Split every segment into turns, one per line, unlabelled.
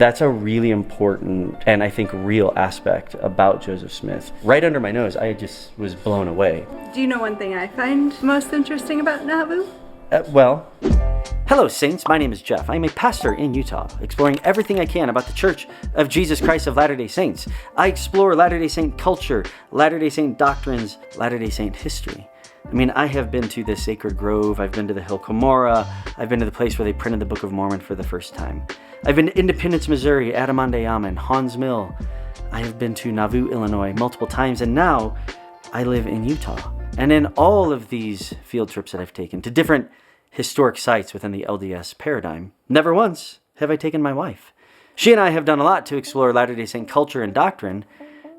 That's a really important and I think real aspect about Joseph Smith. Right under my nose, I just was blown away.
Do you know one thing I find most interesting about Nauvoo?
Hello Saints, my name is Jeff. I am a pastor in Utah, exploring everything I can about the Church of Jesus Christ of Latter-day Saints. I explore Latter-day Saint culture, Latter-day Saint doctrines, Latter-day Saint history. I mean, I have been to the Sacred Grove, I've been to the Hill Cumorah, I've been to the place where they printed the Book of Mormon for the first time. I've been to Independence, Missouri, Adirondack, Haun's Mill. I have been to Nauvoo, Illinois multiple times, and now I live in Utah. And in all of these field trips that I've taken to different historic sites within the LDS paradigm, never once have I taken my wife. She and I have done a lot to explore Latter-day Saint culture and doctrine,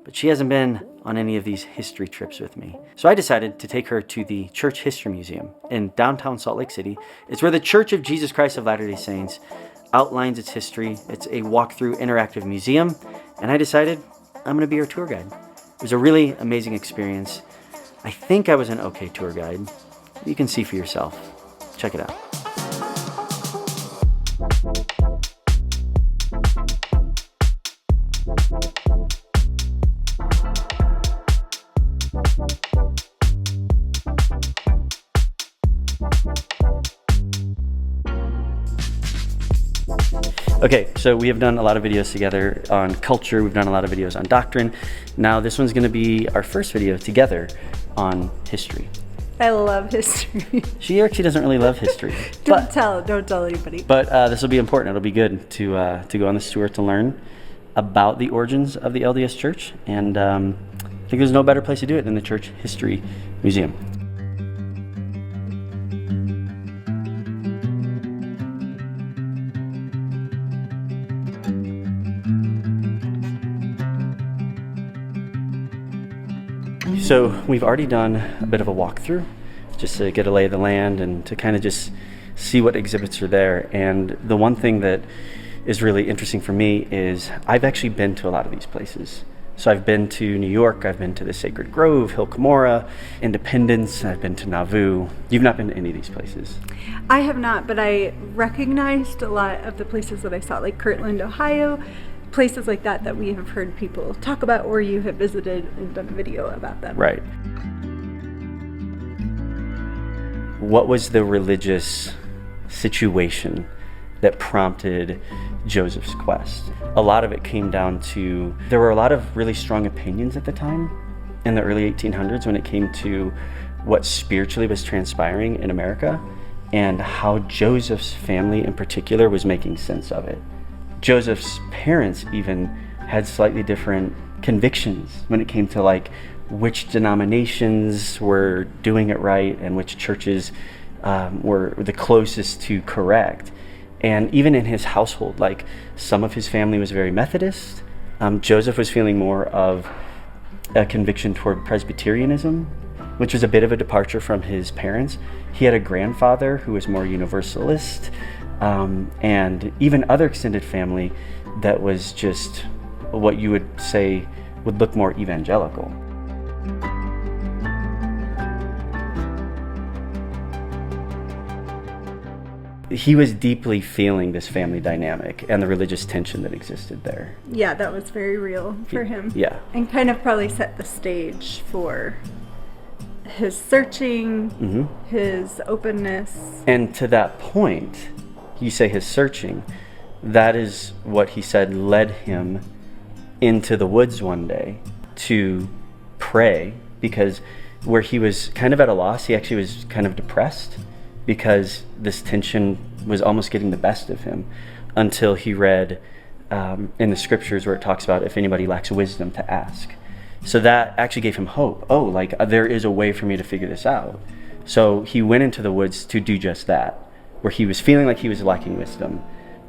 but she hasn't been on any of these history trips with me. So I decided to take her to the Church History Museum in downtown Salt Lake City. It's where the Church of Jesus Christ of Latter-day Saints outlines its history. It's a walkthrough interactive museum, and I decided I'm going to be her tour guide. It was a really amazing experience. I think I was an okay tour guide. You can see for yourself. Check it out. Okay, so we have done a lot of videos together on culture. We've done a lot of videos on doctrine. Now this one's going to be our first video together on history.
I love history.
She actually doesn't really love history.
Don't tell anybody. But
this will be important. It'll be good to go on this tour to learn about the origins of the LDS Church. And I think there's no better place to do it than the Church History Museum. So we've already done a bit of a walkthrough just to get a lay of the land and to kind of just see what exhibits are there. And the one thing that is really interesting for me is I've actually been to a lot of these places. So I've been to New York, I've been to the Sacred Grove, Hill Cumorah, Independence, I've been to Nauvoo. You've not been to any of these places?
I have not, but I recognized a lot of the places that I saw, like Kirtland, Ohio, places like that we have heard people talk about or you have visited and done a video about them.
Right. What was the religious situation that prompted Joseph's quest? A lot of it came down to, there were a lot of really strong opinions at the time in the early 1800s when it came to what spiritually was transpiring in America and how Joseph's family in particular was making sense of it. Joseph's parents even had slightly different convictions when it came to like which denominations were doing it right and which churches were the closest to correct. And even in his household, like some of his family was very Methodist. Joseph was feeling more of a conviction toward Presbyterianism, which was a bit of a departure from his parents. He had a grandfather who was more Universalist, and even other extended family that was just what you would say would look more evangelical. He was deeply feeling this family dynamic and the religious tension that existed there.
Yeah, that was very real for him.
Yeah.
And kind of probably set the stage for his searching, his openness.
And to that point, you say his searching, that is what he said led him into the woods one day to pray, because where he was kind of at a loss, he actually was kind of depressed because this tension was almost getting the best of him, until he read in the scriptures where it talks about if anybody lacks wisdom to ask. So that actually gave him hope. Oh, like there is a way for me to figure this out. So he went into the woods to do just that, where he was feeling like he was lacking wisdom,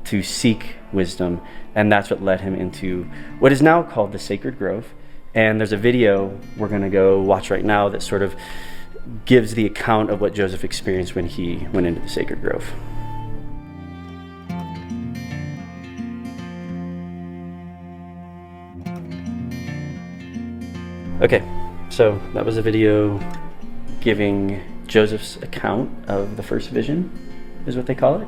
to seek wisdom, and that's what led him into what is now called the Sacred Grove. And there's a video we're going to go watch right now that sort of gives the account of what Joseph experienced when he went into the Sacred Grove. Okay, so that was a video giving Joseph's account of the first vision, is what they call it.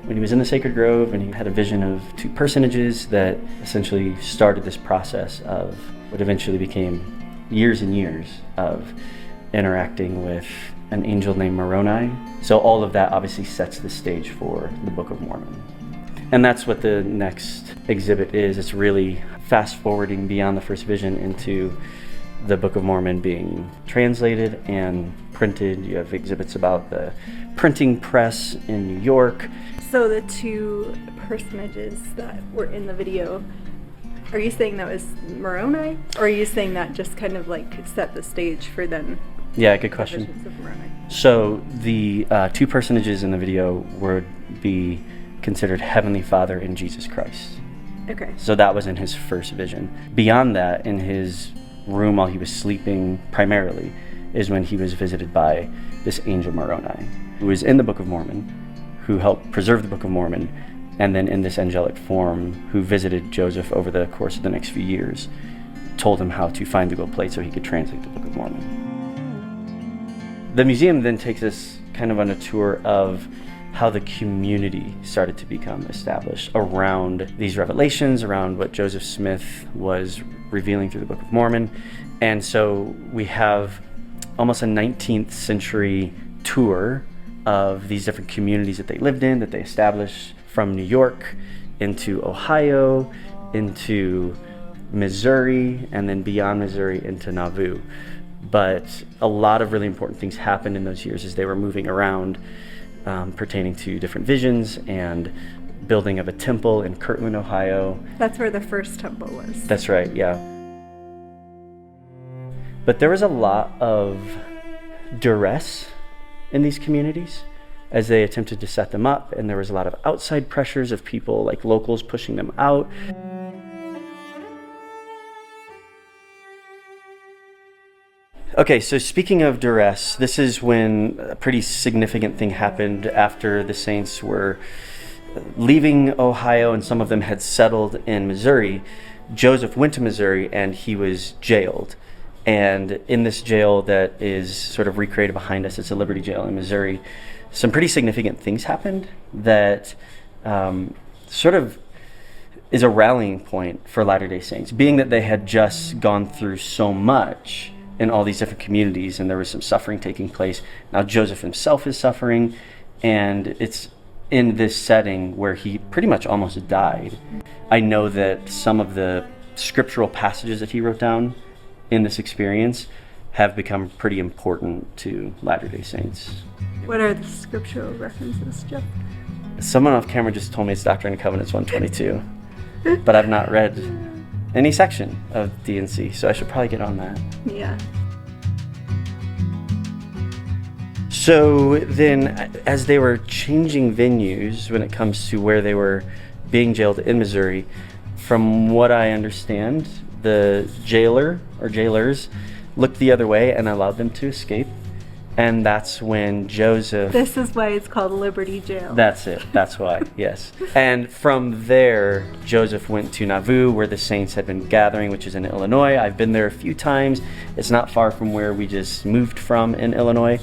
when he was in the Sacred Grove, and he had a vision of two personages that essentially started this process of what eventually became years and years of interacting with an angel named Moroni. So all of that obviously sets the stage for the Book of Mormon. And that's what the next exhibit is. It's really fast forwarding beyond the first vision into the Book of Mormon being translated and printed. You have exhibits about the printing press in New York.
So the two personages that were in the video, are you saying that was Moroni? Or are you saying that just kind of like set the stage for then?
Yeah, good question.
Visions of Moroni?
So the two personages in the video would be considered Heavenly Father and Jesus Christ.
Okay.
So that was in his first vision. Beyond that, in his room while he was sleeping primarily, is when he was visited by this angel Moroni, who was in the Book of Mormon, who helped preserve the Book of Mormon, and then in this angelic form, who visited Joseph over the course of the next few years, told him how to find the gold plate so he could translate the Book of Mormon. The museum then takes us kind of on a tour of how the community started to become established around these revelations, around what Joseph Smith was revealing through the Book of Mormon. And so we have almost a 19th century tour of these different communities that they lived in, that they established, from New York into Ohio, into Missouri, and then beyond Missouri into Nauvoo. But a lot of really important things happened in those years as they were moving around, pertaining to different visions and building of a temple in Kirtland, Ohio.
That's where the first temple was.
That's right, yeah. But there was a lot of duress in these communities as they attempted to set them up, and there was a lot of outside pressures of people like locals pushing them out. Okay, so speaking of duress, this is when a pretty significant thing happened after the Saints were leaving Ohio and some of them had settled in Missouri. Joseph went to Missouri and he was jailed. And in this jail that is sort of recreated behind us, it's a Liberty Jail in Missouri, some pretty significant things happened that sort of is a rallying point for Latter-day Saints, being that they had just gone through so much in all these different communities, and there was some suffering taking place. Now Joseph himself is suffering, and it's in this setting where he pretty much almost died. I know that some of the scriptural passages that he wrote down in this experience have become pretty important to Latter-day Saints.
What are the scriptural references, Jeff?
Someone off camera just told me it's Doctrine and Covenants 122, but I've not read any section of D&C, so I should probably get on that.
Yeah.
So then, as they were changing venues when it comes to where they were being jailed in Missouri, from what I understand, the jailer or jailers looked the other way and allowed them to escape. And that's when Joseph...
This is why it's called Liberty Jail.
That's it. That's why, yes. And from there, Joseph went to Nauvoo, where the Saints had been gathering, which is in Illinois. I've been there a few times. It's not far from where we just moved from in Illinois.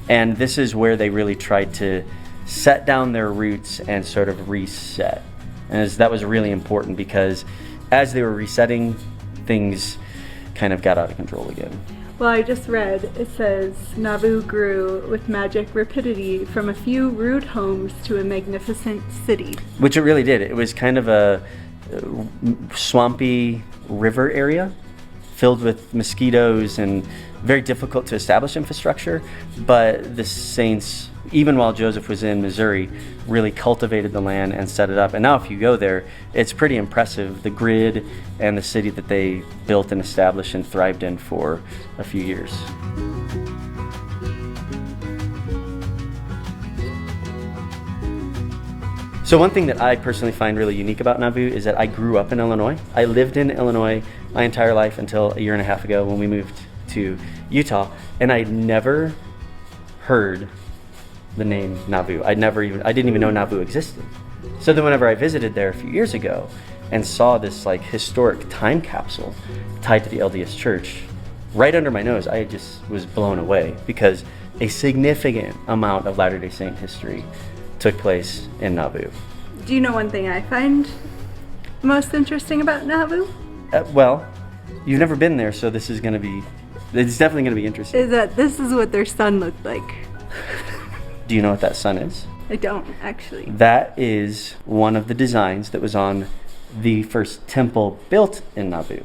And this is where they really tried to set down their roots and sort of reset. And that was really important because as they were resetting, things kind of got out of control again.
Well, I just read, it says, Nauvoo grew with magic rapidity from a few rude homes to a magnificent city.
Which it really did. It was kind of a swampy river area filled with mosquitoes and very difficult to establish infrastructure. But the Saints, even while Joseph was in Missouri, really cultivated the land and set it up. And now if you go there, it's pretty impressive, the grid and the city that they built and established and thrived in for a few years. So one thing that I personally find really unique about Nauvoo is that I grew up in Illinois. I lived in Illinois my entire life until a year and a half ago when we moved to Utah, and I never heard the name Nauvoo. I didn't even know Nauvoo existed. So then whenever I visited there a few years ago and saw this like historic time capsule tied to the LDS Church right under my nose, I just was blown away because a significant amount of Latter-day Saint history took place in Nauvoo.
Do you know one thing I find most interesting about Nauvoo?
Well, you've never been there, so it's definitely going to be interesting.
Is that this is what their sun looked like.
Do you know what that sun is?
I don't, actually.
That is one of the designs that was on the first temple built in Nauvoo.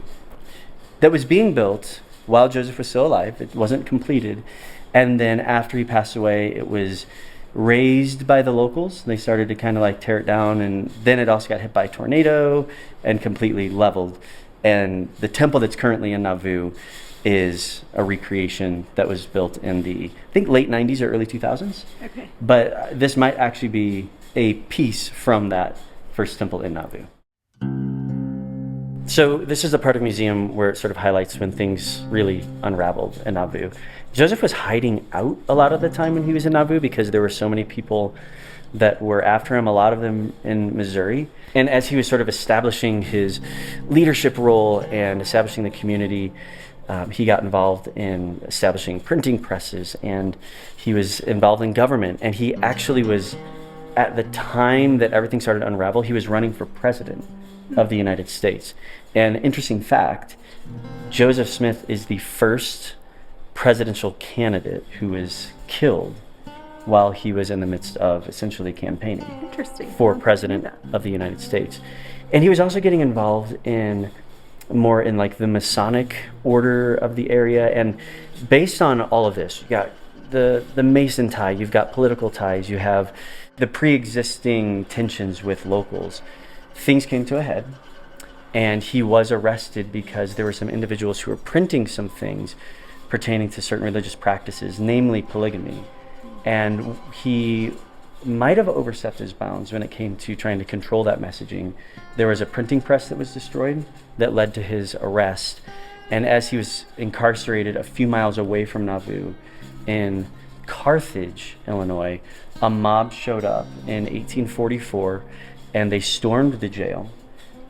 That was being built while Joseph was still alive. It wasn't completed. And then after he passed away, it was razed by the locals. They started to kind of like tear it down, and then it also got hit by a tornado and completely leveled. And the temple that's currently in Nauvoo is a recreation that was built in the, I think, late 90s or early 2000s.
Okay.
But this might actually be a piece from that first temple in Nauvoo. So this is the part of the museum where it sort of highlights when things really unraveled in Nauvoo. Joseph was hiding out a lot of the time when he was in Nauvoo because there were so many people that were after him, a lot of them in Missouri. And as he was sort of establishing his leadership role and establishing the community, he got involved in establishing printing presses, and he was involved in government. And he actually was, at the time that everything started to unravel, he was running for president of the United States. And interesting fact, Joseph Smith is the first presidential candidate who was killed while he was in the midst of essentially campaigning for president of the United States. And he was also getting involved in more in like the Masonic order of the area. And based on all of this, you got the Mason tie, you've got political ties, you have the pre-existing tensions with locals. Things came to a head, and he was arrested because there were some individuals who were printing some things pertaining to certain religious practices, namely polygamy. And he might have overstepped his bounds when it came to trying to control that messaging. There was a printing press that was destroyed that led to his arrest. And as he was incarcerated a few miles away from Nauvoo in Carthage, Illinois, a mob showed up in 1844 and they stormed the jail.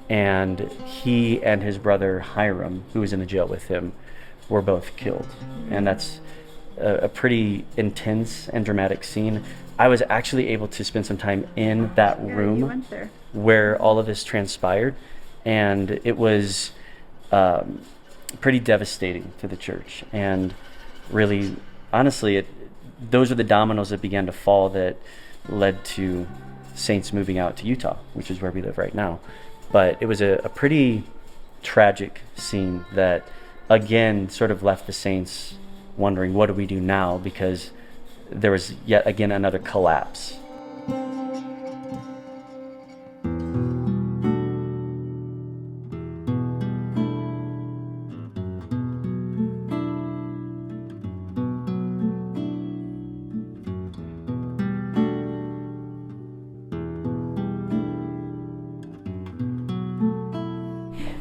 And he and his brother Hiram, who was in the jail with him, were both killed. And that's a pretty intense and dramatic scene. I was actually able to spend some time in that room where all of this transpired, and it was pretty devastating to the church. And really, honestly, those are the dominoes that began to fall that led to Saints moving out to Utah, which is where we live right now. But it was a pretty tragic scene that, again, sort of left the Saints wondering, what do we do now? Because there was yet again another collapse.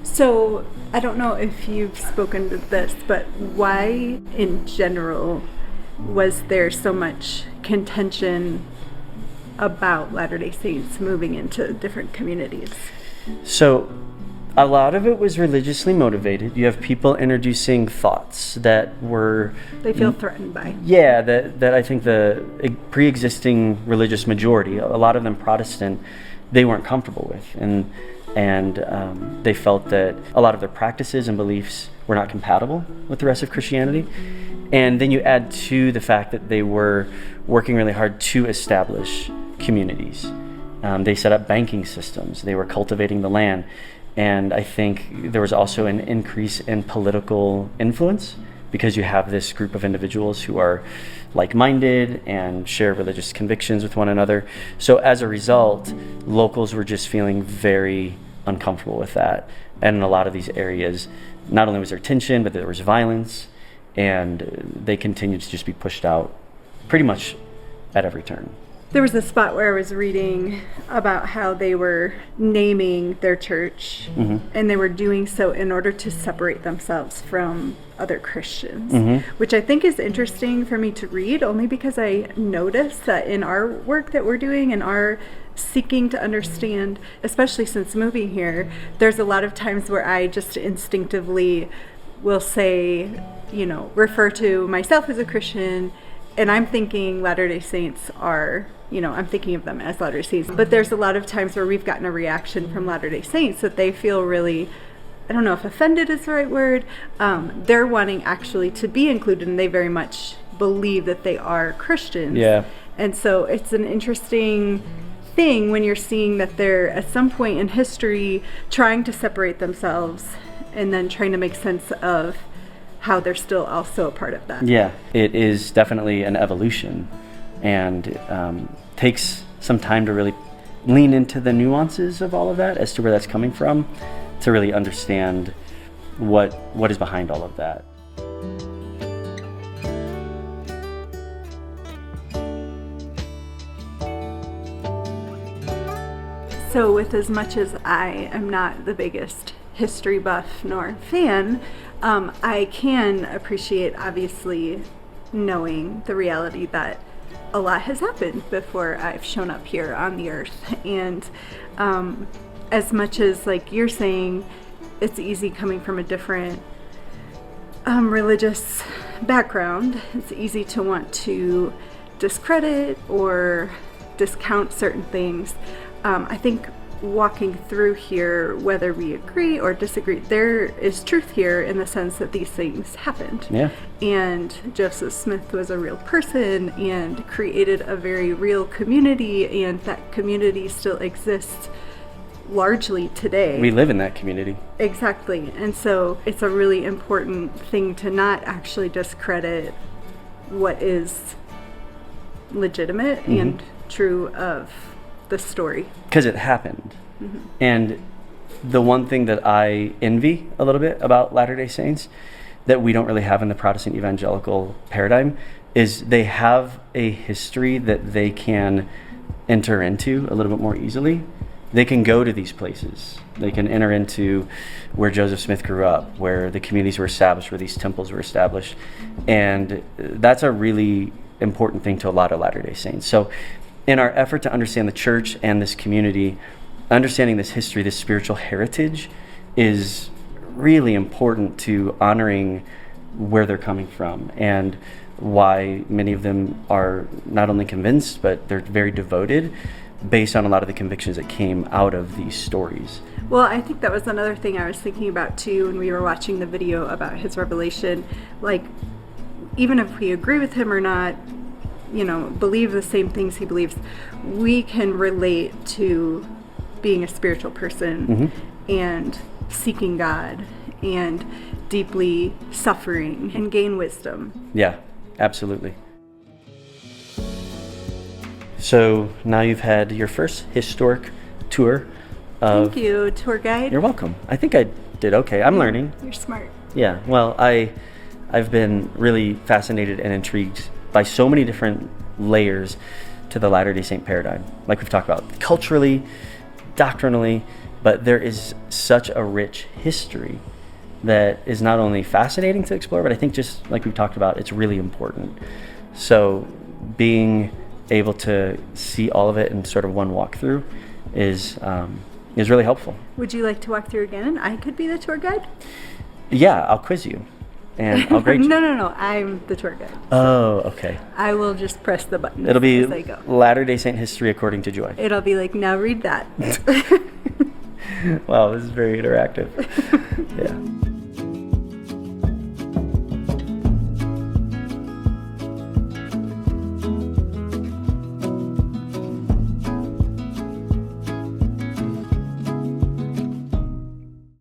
So, I don't know if you've spoken to this, but why in general was there so much contention about Latter-day Saints moving into different communities?
So, a lot of it was religiously motivated. You have people introducing thoughts that were...
They feel threatened by.
Yeah, that I think the pre-existing religious majority, a lot of them Protestant, they weren't comfortable with. And they felt that a lot of their practices and beliefs were not compatible with the rest of Christianity. And then you add to the fact that they were working really hard to establish communities. They set up banking systems. They were cultivating the land. And I think there was also an increase in political influence because you have this group of individuals who are like-minded and share religious convictions with one another. So as a result, locals were just feeling very uncomfortable with that. And in a lot of these areas, not only was there tension, but there was violence, and they continued to just be pushed out pretty much at every turn.
There was a spot where I was reading about how they were naming their church, and they were doing so in order to separate themselves from other Christians, which I think is interesting for me to read, only because I noticed that in our work that we're doing and our seeking to understand, especially since moving here, there's a lot of times where I just instinctively will say, refer to myself as a Christian, and I'm thinking Latter-day Saints are I'm thinking of them as Latter-day Saints. But there's a lot of times where we've gotten a reaction from Latter-day Saints that they feel really, I don't know if offended is the right word, they're wanting actually to be included, and they very much believe that they are Christians.
Yeah.
And so it's an interesting thing when you're seeing that they're at some point in history trying to separate themselves and then trying to make sense of how they're still also a part of that.
Yeah, it is definitely an evolution, and takes some time to really lean into the nuances of all of that as to where that's coming from, to really understand what is behind all of that.
So with as much as I am not the biggest history buff nor fan, I can appreciate, obviously, knowing the reality that a lot has happened before I've shown up here on the earth. And as much as, like you're saying, it's easy coming from a different religious background, it's easy to want to discredit or discount certain things. I think walking through here, whether we agree or disagree, there is truth here in the sense that these things happened.
Yeah.
And Joseph Smith was a real person and created a very real community, and that community still exists largely today.
We live in that community.
Exactly. And so it's a really important thing to not actually discredit what is legitimate and true of the story.
Because it happened. And the one thing that I envy a little bit about Latter-day Saints that we don't really have in the Protestant evangelical paradigm is they have a history that they can enter into a little bit more easily. They can go to these places. They can enter into where Joseph Smith grew up, where the communities were established, where these temples were established. And that's a really important thing to a lot of Latter-day Saints. So in our effort to understand the church and this community, understanding this history, this spiritual heritage is really important to honoring where they're coming from and why many of them are not only convinced, but they're very devoted based on a lot of the convictions that came out of these stories.
Well, I think that was another thing I was thinking about too when we were watching the video about his revelation. Like, even if we agree with him or not, believe the same things he believes, we can relate to being a spiritual person and seeking God and deeply suffering and gain wisdom.
Yeah, absolutely. So now you've had your first historic tour of...
Thank you, tour guide.
You're welcome. I think I did okay. I'm learning.
You're smart.
Yeah, well, I've been really fascinated and intrigued by so many different layers to the Latter-day Saint paradigm. Like we've talked about culturally, doctrinally, but there is such a rich history that is not only fascinating to explore, but I think just like we've talked about, it's really important. So being able to see all of it in sort of one walkthrough is really helpful.
Would you like to walk through again and I could be the tour guide?
Yeah, I'll quiz you. And I'll grade you.
No. I'm the tour guide.
Oh, okay.
I will just press the button.
It'll be
as I go.
Latter-day Saint history according to Joy.
It'll be like, now read that.
Wow, this is very interactive. Yeah.